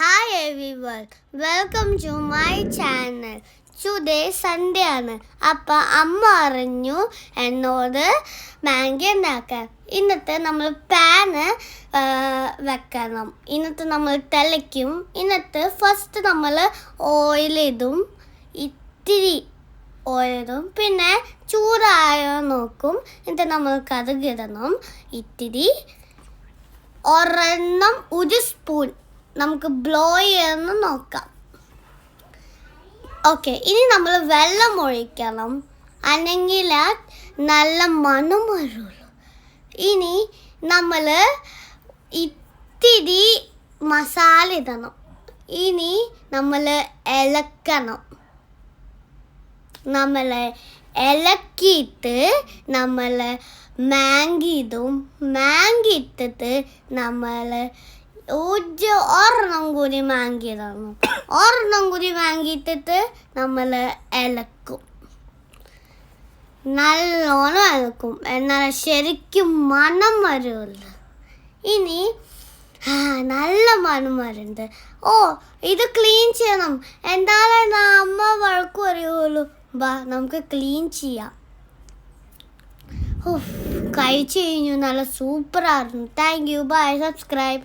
Hi everyone, welcome to my channel. Today Sunday ആണ്. അപ്പോൾ അമ്മ പറഞ്ഞു എന്നോട് മാംഗോ ഉണ്ടാക്കാൻ. ഇന്നത്തെ നമ്മൾ പാന് വെക്കണം. ഇന്നത്തെ നമ്മൾ തിളയ്ക്കും. ഇന്നത്തെ ഫസ്റ്റ് നമ്മൾ ഓയിലിടും, ഇത്തിരി ഓയിലിടും, പിന്നെ ചൂടായോ നോക്കും. എന്നിട്ട് നമ്മൾ കടുകിടണം, ഇത്തിരി ഒരെണ്ണം ഒരു സ്പൂൺ നമുക്ക് ബ്ലോ ചെയ്യാന്ന് നോക്കാം. ഓക്കെ, ഇനി നമ്മൾ വെള്ളം ഒഴിക്കണം, അല്ലെങ്കിൽ നല്ല മണം വരുള്ളൂ. ഇനി നമ്മൾ ഇത്തിരി മസാല ഇടണം. ഇനി നമ്മൾ ഇളക്കണം. നമ്മൾ ഇളക്കിയിട്ട് നമ്മൾ മാംഗി ഇടും. മാംഗി ഇട്ടിട്ട് നമ്മൾ ഒരെണ്ണം കൂടി മാങ്കിയിടണം. ഒരെണ്ണം കൂടി മാങ്കിയിട്ടിട്ട് നമ്മൾ ഇളക്കും, നല്ലോണം ഇളക്കും, എന്നാൽ ശരിക്കും മണം വരുള്ളൂ. ഇനി നല്ല മണം വരുന്നുണ്ട്. ഇത് ക്ലീൻ ചെയ്യണം, എന്നാലേ അമ്മ വഴക്ക് പറയുള്ളൂ. വാ നമുക്ക് ക്ലീൻ ചെയ്യാം. കഴിച്ചു കഴിഞ്ഞു, നല്ല സൂപ്പറായിരുന്നു. Thank you, bye, subscribe.